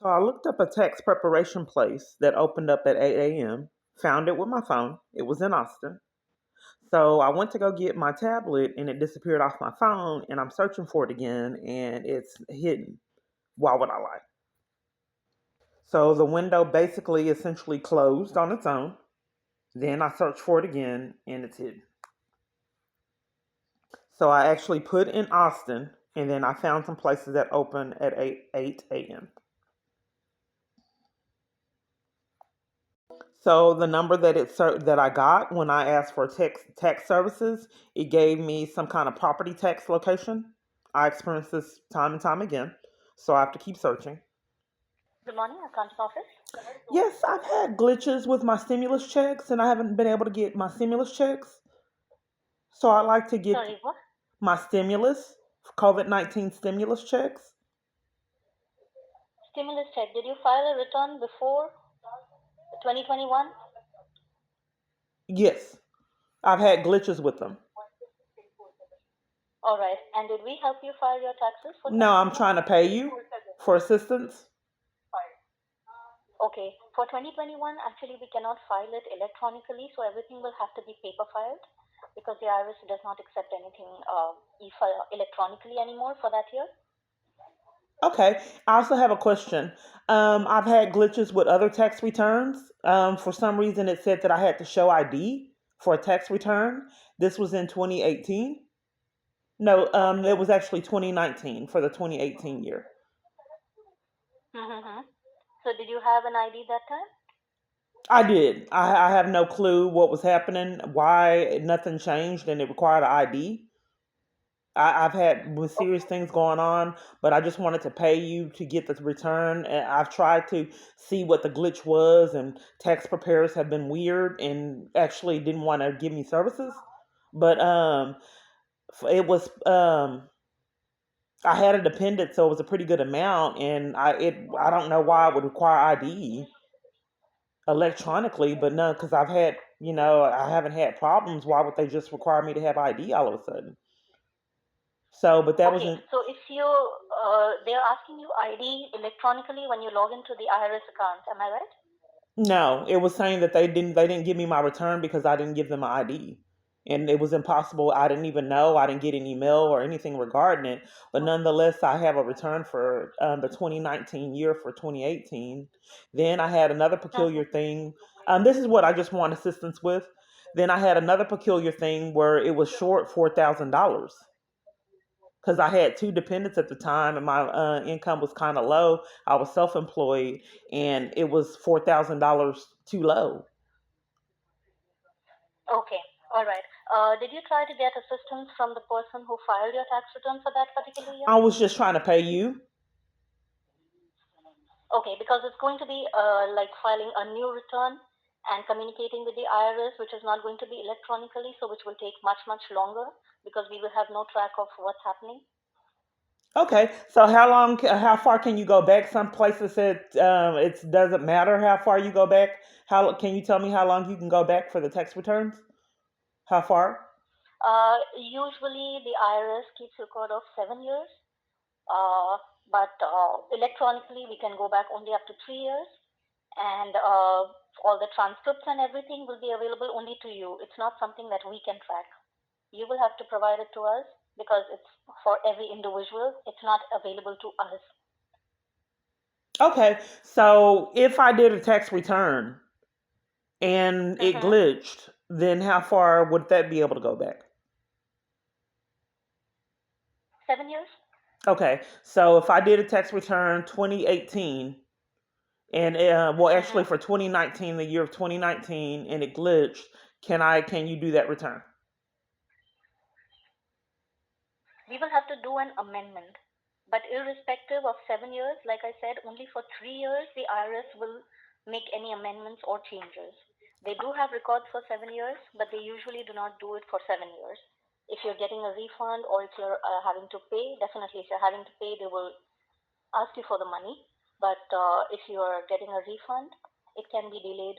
So I looked up a tax preparation place that opened up at 8 a.m., found it with my phone. It was in Austin. So I went to go get my tablet and it disappeared off my phone and I'm searching for it again and it's hidden. Why would I lie? So the window basically essentially closed on its own. Then I searched for it again and it's hidden. So I actually put in Austin and then I found some places that open at 8 a.m. So the number that I got when I asked for tax services, it gave me some kind of property tax location. I experienced this time and time again, so I have to keep searching. Good morning, accountant's office. Yes, I've had glitches with my stimulus checks, and I haven't been able to get my stimulus checks. So I'd like to get Sorry, what? my stimulus, COVID-19 stimulus checks. Stimulus check. Did you file a return before 2021? Yes, I've had glitches with them. All right. And did we help you file your taxes for No, I'm 2021? trying to pay you for assistance. Okay. For 2021, actually, we cannot file it electronically, so everything will have to be paper filed because the IRS does not accept anything e-file electronically anymore for that year. Okay. I also have a question. I've had glitches with other tax returns. For some reason, it said that I had to show ID for a tax return. This was in 2018. No, Okay. it was actually 2019 for the 2018 year. Mm-hmm. So did you have an ID that time? I did. I have no clue what was happening, why nothing changed, and it required an ID. I've had serious Okay. things going on, but I just wanted to pay you to get the return. And I've tried to see what the glitch was, and tax preparers have been weird and actually didn't want to give me services. But it was I had a dependent, so it was a pretty good amount, and I don't know why it would require ID electronically, but no, because I haven't had problems. Why would they just require me to have ID all of a sudden? So, but that Okay, wasn't. so if you they're asking you ID electronically when you log into the IRS account, am I right? No, it was saying that they didn't give me my return because I didn't give them my ID. And it was impossible. I didn't even know. I didn't get an email or anything regarding it. But nonetheless, I have a return for the 2019 year for 2018. Then I had another peculiar Mm-hmm. thing. This is what I just want assistance with. Then I had another peculiar thing where it was short $4,000 because I had two dependents at the time and my income was kind of low. I was self employed and it was $4,000 too low. Okay, all right. Did you try to get assistance from the person who filed your tax return for that particular year? I was just trying to pay you. Okay, because it's going to be like filing a new return and communicating with the IRS, which is not going to be electronically, so which will take much, much longer because we will have no track of what's happening. Okay, so how far can you go back? Some places said it doesn't matter how far you go back. How can you tell me how long you can go back for the tax returns? How far? Usually, the IRS keeps record of 7 years, uh, but electronically, we can go back only up to 3 years, and all the transcripts and everything will be available only to you. It's not something that we can track. You will have to provide it to us because it's for every individual. It's not available to us. Okay, so if I did a tax return and it Mm-hmm. glitched, then how far would that be able to go back? 7 years? Okay, so if I did a tax return 2018 and well actually Mm-hmm. for 2019, the year of 2019, and it glitched, can you do that return? We will have to do an amendment. But irrespective of 7 years, like I said, only for 3 years the IRS will make any amendments or changes. They do have records for 7 years, but they usually do not do it for 7 years. If you're getting a refund or if you're having to pay, definitely if you're having to pay, they will ask you for the money. But if you're getting a refund, it can be delayed.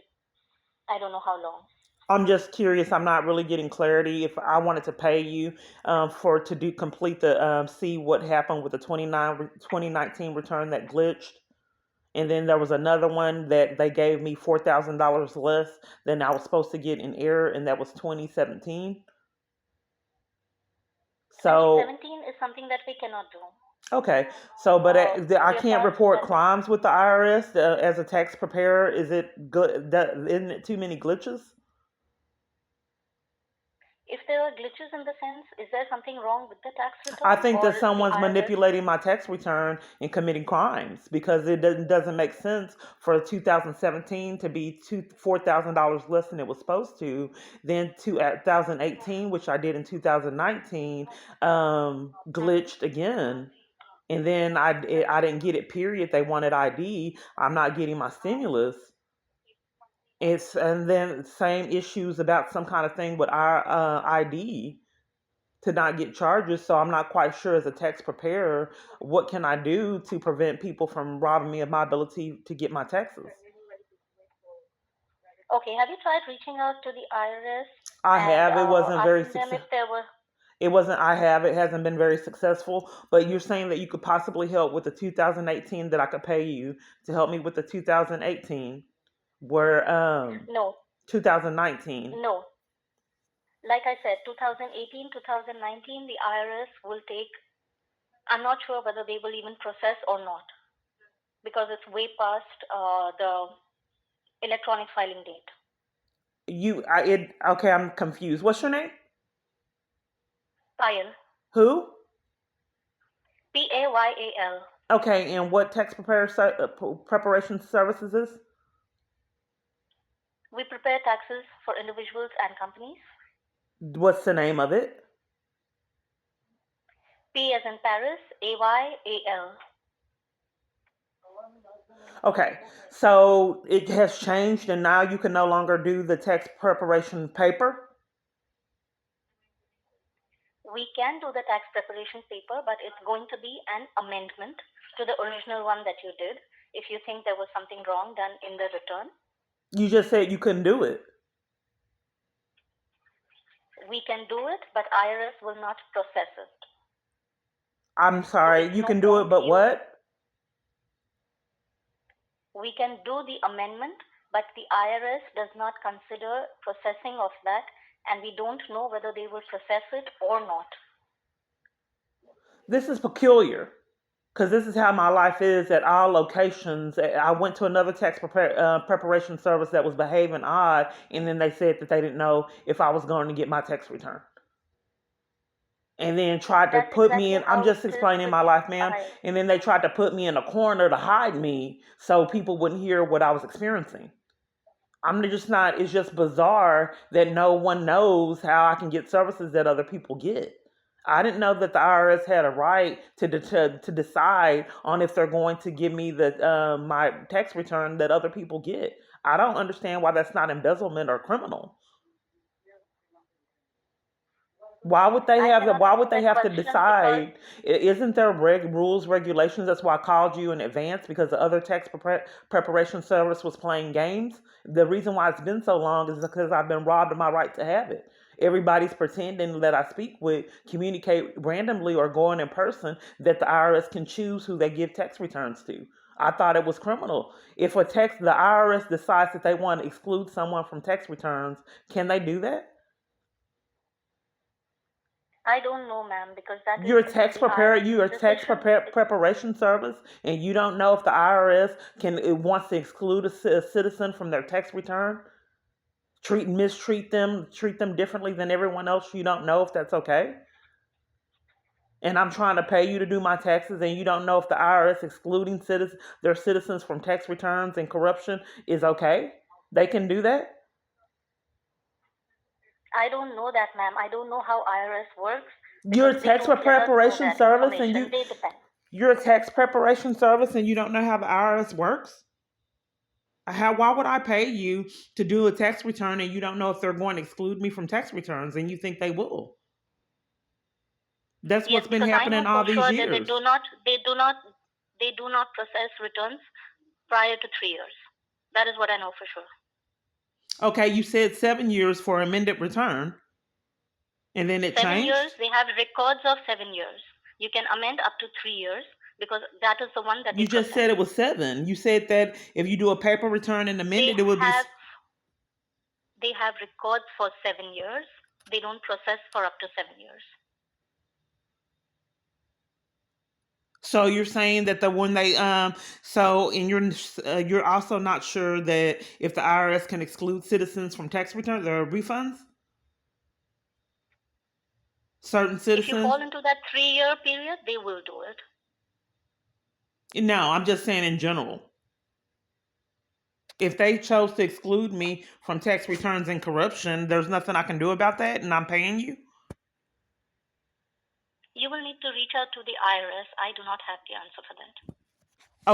I don't know how long. I'm just curious. I'm not really getting clarity. If I wanted to pay you for to do complete the see what happened with the 2019 return that glitched, And then there was another one that they gave me $4,000 less than I was supposed to get in error, and that was 2017. So 2017 is something that we cannot do. okay, so but I We are can't past report that. crimes with the IRS as a tax preparer. Is it good? Isn't it too many glitches? If there are glitches in the sense, is there something wrong with the tax I return think or that the someone's IRS? manipulating my tax return and committing crimes because it doesn't make sense for 2017 to be $4,000 less than it was supposed to. Then 2018, which I did in 2019, glitched again. And then I didn't get it. Period. They wanted ID. I'm not getting my stimulus. And then same issues about some kind of thing with our ID to not get charges. So I'm not quite sure as a tax preparer what can I do to prevent people from robbing me of my ability to get my taxes. Okay, have you tried reaching out to the IRS I and have. It wasn't very asking them if successful. there were? It wasn't. I have. It hasn't been very successful. But you're saying that you could possibly help with the 2018 that I could pay you to help me with the 2018, where No, 2019. no. Like I said, 2018, 2019, the IRS will take. I'm not sure whether they will even process or not because it's way past the electronic filing date. Okay. I'm confused. What's your name? Payal. Who? Payal. Okay, and what tax preparation services is? We prepare taxes for individuals and companies. What's the name of it? P as in Paris, AYAL. Okay, so it has changed, and now you can no longer do the tax preparation paper. We can do the tax preparation paper, but it's going to be an amendment to the original one that you did if you think there was something wrong done in the return. You just said you couldn't do it. We can do it, but IRS will not process it. I'm So sorry, it's you no can do it, point but you. what? We can do the amendment, but the IRS does not consider processing of that, and we don't know whether they will process it or not. This is peculiar because this is how my life is at all locations. I went to another tax preparation service that was behaving odd, and then they said that they didn't know if I was going to get my tax return. And then tried to That's put me exactly in. I'm how just it is explaining with my life, ma'am. I. And then they tried to put me in a corner to hide me so people wouldn't hear what I was experiencing. I'm just not. It's just bizarre that no one knows how I can get services that other people get. I didn't know that the IRS had a right to decide on if they're going to give me the my tax return that other people get. I don't understand why that's not embezzlement or criminal. Why would they I have cannot why answer would they that have to question because decide? Isn't there rules, regulations? That's why I called you in advance because the other tax preparation service was playing games. The reason why it's been so long is because I've been robbed of my right to have it. Everybody's pretending that I speak with, communicate randomly, or going in person that the IRS can choose who they give tax returns to. I thought it was criminal. If the IRS decides that they want to exclude someone from tax returns, can they do that? I don't know, ma'am, because that is You're a tax the preparer. You're IRS's a tax decision. preparation service, and you don't know if the IRS it wants to exclude a citizen from their tax return, treat them differently than everyone else. You don't know if that's okay. And I'm trying to pay you to do my taxes, and you don't know if the IRS excluding their citizens from tax returns and corruption is okay. They can do that. I don't know that, ma'am. I don't know how IRS works You're because a they tax don't let us know preparation that service, and information. They depend. you're a tax preparation service, and you don't know how the IRS works. Why would I pay you to do a tax return and you don't know if they're going to exclude me from tax returns and you think they will? That's Yes, what's been because I know happening all for these sure that years. they do not process returns prior to 3 years. That is what I know for sure. Okay, you said 7 years for amended return, and then it 7 years, changed. they have records of 7 years. You can amend up to 3 years. because that is the one that they You just process. said it was 7. You said that if you do a paper return and amend They it, it would be. have records for 7 years. They don't process for up to 7 years. So you're saying that the when they so and you're also not sure that if the IRS can exclude citizens from tax returns or refunds, certain If you citizens. fall into that 3-year period, they will do it. No, I'm just saying in general. If they chose to exclude me from tax returns and corruption, there's nothing I can do about that, and I'm paying you. You will need to reach out to the IRS. I do not have the answer for that.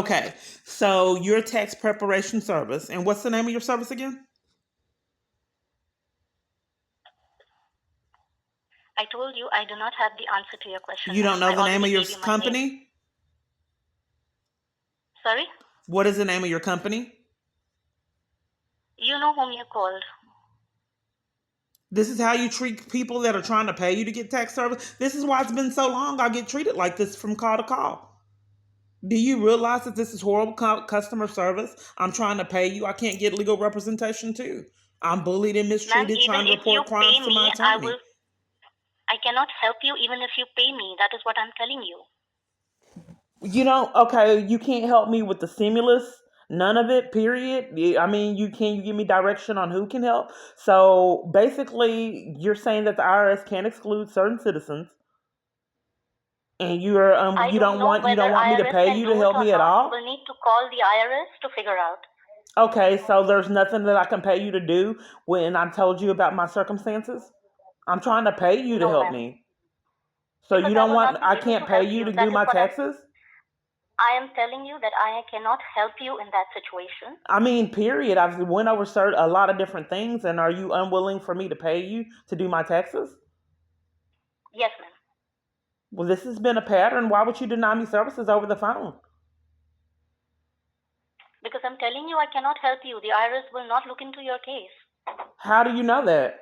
Okay, so your tax preparation service, and what's the name of your service again? I told you I do not have the answer to your question. You don't know I the name of already your gave you my name. company? Sorry? What is the name of your company? You know whom you called. This is how you treat people that are trying to pay you to get tax service? This is why it's been so long I get treated like this from call to call. Do you realize that this is horrible customer service? I'm trying to pay you. I can't get legal representation too. I'm bullied and Ma'am, mistreated even trying to if you report crimes pay to my me, attorney. I cannot help you even if you pay me. That is what I'm telling you. You know, okay, you can't help me with the stimulus. None of it, period. I mean, you give me direction on who can help? So basically, you're saying that the IRS can't exclude certain citizens, and I you don't don't know want whether me to IRS pay can you to do it help or me at not. You all? will need to call the IRS to figure out. Okay, so there's nothing that I can pay you to do when I told you about my circumstances. I'm trying to pay you to No, help ma'am. me. So Because you I don't will want not be I able to can't pay help you you. to That do is my what taxes? I am telling you, that I cannot help you in that situation. I mean, period. I've went over a lot of different things, and are you unwilling for me to pay you to do my taxes? Yes, ma'am. Well, this has been a pattern. Why would you deny me services over the phone? Because I'm telling you, I cannot help you. The IRS will not look into your case. How do you know that?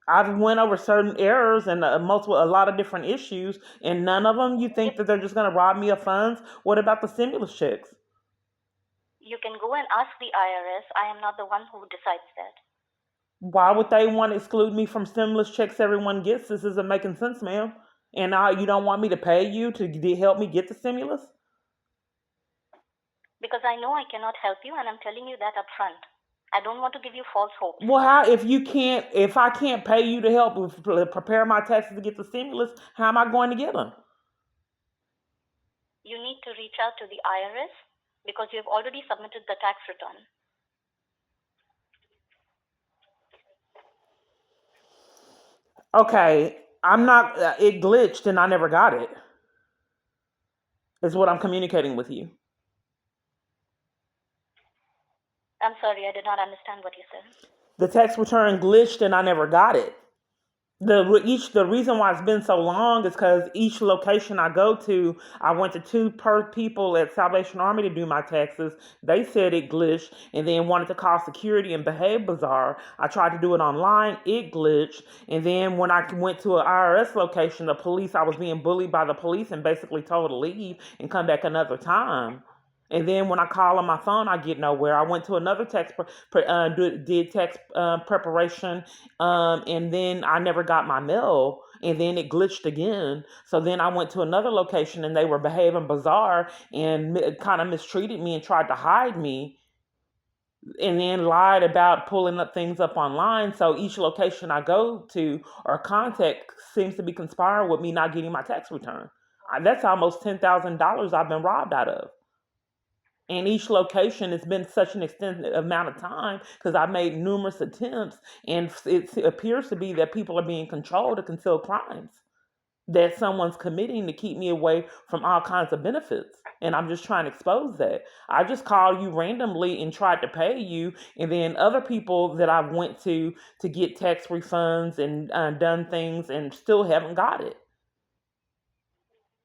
I've went over certain errors and a lot of different issues, and none of them you think that they're just going to rob me of funds. What about the stimulus checks? You can go and ask the IRS. I am not the one who decides that. Why would they want to exclude me from stimulus checks everyone gets? This isn't making sense, ma'am. And you don't want me to pay you to help me get the stimulus? Because I know I cannot help you, and I'm telling you that up front. I don't want to give you false hopes. Well, if I can't pay you to help prepare my taxes to get the stimulus, how am I going to get them? You need to reach out to the IRS because you have already submitted the tax return. Okay, I'm not. It glitched and I never got it. Is what I'm communicating with you. I'm sorry, I did not understand what you said. The tax return glitched and I never got it. The reason why it's been so long is because each location I go to, I went to two people at Salvation Army to do my taxes. They said it glitched and then wanted to call security and behave bizarre. I tried to do it online, it glitched, and then when I went to an IRS location, I was being bullied by the police and basically told to leave and come back another time. And then when I call on my phone, I get nowhere. I went to another did tax preparation, and then I never got my mail. And then it glitched again. So then I went to another location, and they were behaving bizarre and kind of mistreated me and tried to hide me. And then lied about pulling up things up online. So each location I go to or contact seems to be conspiring with me not getting my tax return. That's almost $10,000 I've been robbed out of. And each location has been such an extended amount of time because I made numerous attempts, and it appears to be that people are being controlled to conceal crimes that someone's committing to keep me away from all kinds of benefits. And I'm just trying to expose that. I just called you randomly and tried to pay you, and then other people that I've went to get tax refunds and done things and still haven't got it.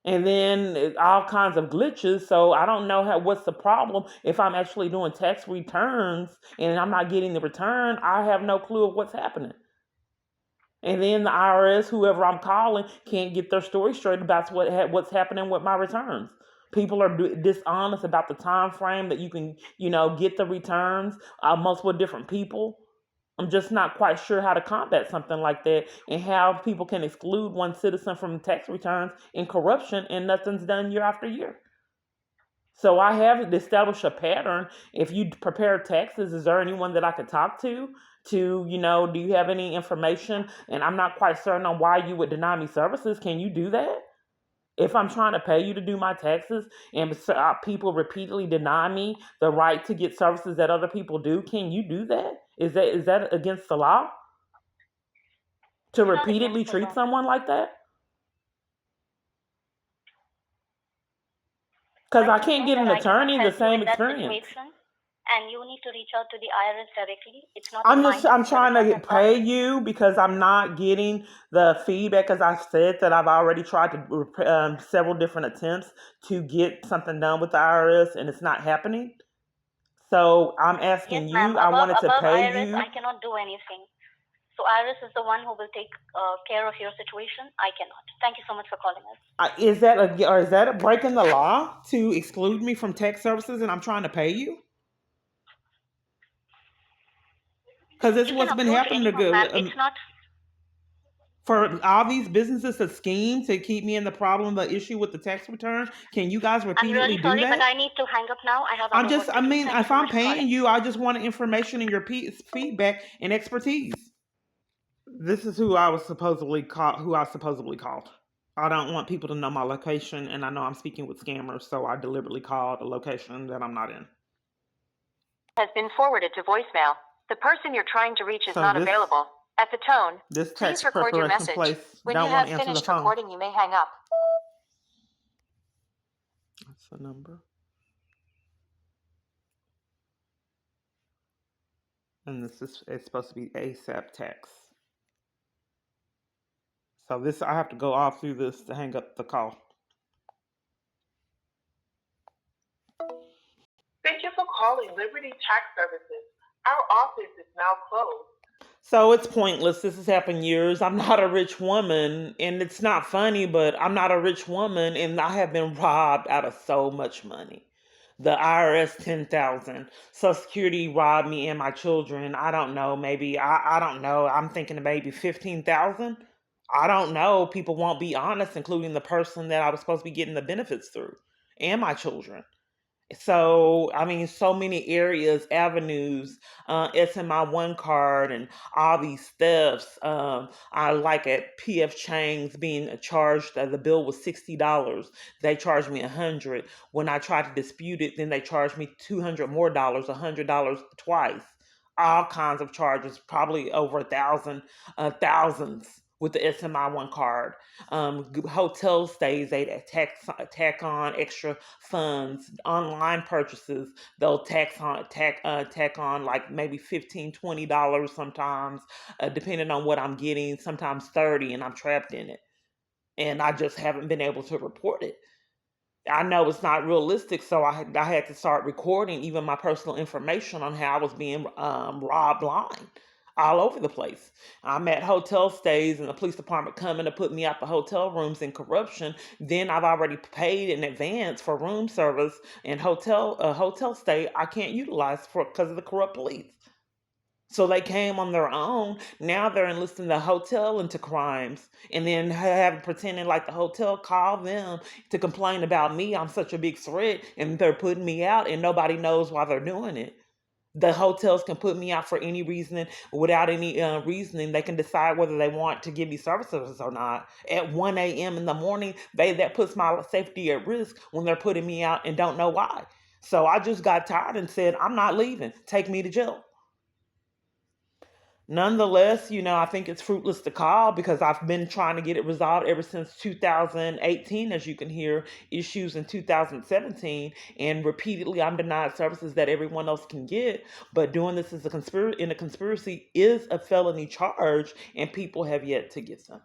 And then all kinds of glitches. So I don't know what's the problem if I'm actually doing tax returns and I'm not getting the return. I have no clue of what's happening. And then the IRS, whoever I'm calling, can't get their story straight about what's happening with my returns. People are dishonest about the time frame that you can, get the returns. Multiple different people. I'm just not quite sure how to combat something like that and how people can exclude one citizen from tax returns and corruption and nothing's done year after year. So I have established a pattern. If you prepare taxes, is there anyone that I could talk to? Do you have any information? And I'm not quite certain on why you would deny me services. Can you do that? If I'm trying to pay you to do my taxes and people repeatedly deny me the right to get services that other people do, can you do that? Is that against the law to It's not repeatedly against the treat law. someone like that? Because I'm I just can't saying get that an I cannot attorney the help you same in that experience. situation, and you need to reach out to the IRS directly. It's not in I'm my just hands. I'm The trying to return has not pay been. you because I'm not getting the feedback. As I said, that I've already tried to several different attempts to get something done with the IRS, and it's not happening. So I'm Yes, asking ma'am. you. I Above wanted to above pay IRS, you. I cannot do anything. So IRS is the one who will take care of your situation. I cannot. Thank you so much for calling us. Is that a breaking the law to exclude me from tax services, and I'm trying to pay you? Because this is You can what's been approach happening to anyone, ma'am. good. It's not. For all these businesses to scheme to keep me in the problem, the issue with the tax return. Can you guys I'm repeatedly really do sorry, but that? I need to hang up now. I have other work to I do. mean, Thank you if so I'm much for paying calling. you, I just want information and your feedback and expertise. This is who I supposedly called. I don't want people to know my location, and I know I'm speaking with scammers, so I deliberately called a location that I'm not in. Has been forwarded to voicemail. The person you're trying to reach is So not available. At the tone, this please tax record your preparation message. place When you don't want have to answer the finished phone. recording, you may hang up. That's the number. And it's supposed to be ASAP tax. So I have to go off through this to hang up the call. Thank you for calling Liberty Tax Services. Our office is now closed. So it's pointless. This has happened years. I'm not a rich woman, and it's not funny, but I'm not a rich woman, and I have been robbed out of so much money. The IRS 10,000, Social Security robbed me and my children. I don't know. Maybe I don't know. I'm thinking maybe 15,000. I don't know. People won't be honest, including the person that I was supposed to be getting the benefits through, and my children. So I mean, so many areas, avenues, SMI one card, and all these thefts. I like at PF Chang's being charged. The bill was $60. They charged me $100. When I tried to dispute it, then they charged me $200 more, $100 twice. All kinds of charges, probably over 1,000, thousands with the SMI one card. Hotel stays, they tack on extra funds. Online purchases, they'll tack on like maybe $15-$20 sometimes, depending on what I'm getting, sometimes 30, and I'm trapped in it, and I just haven't been able to report it. I know it's not realistic, so I had to start recording even my personal information on how I was being robbed blind all over the place. I'm at hotel stays and the police department coming to put me out the hotel rooms in corruption. Then I've already paid in advance for room service and hotel stay I can't utilize for because of the corrupt police. So they came on their own. Now they're enlisting the hotel into crimes and then pretending like the hotel called them to complain about me. I'm such a big threat and they're putting me out and nobody knows why they're doing it. The hotels can put me out for any reason without any reasoning. They can decide whether they want to give me services or not. At 1 a.m. in the morning, that puts my safety at risk when they're putting me out and don't know why. So I just got tired and said, I'm not leaving. Take me to jail. Nonetheless, I think it's fruitless to call because I've been trying to get it resolved ever since 2018, as you can hear, issues in 2017, and repeatedly I'm denied services that everyone else can get. But doing this as a conspiracy is a felony charge, and people have yet to get them.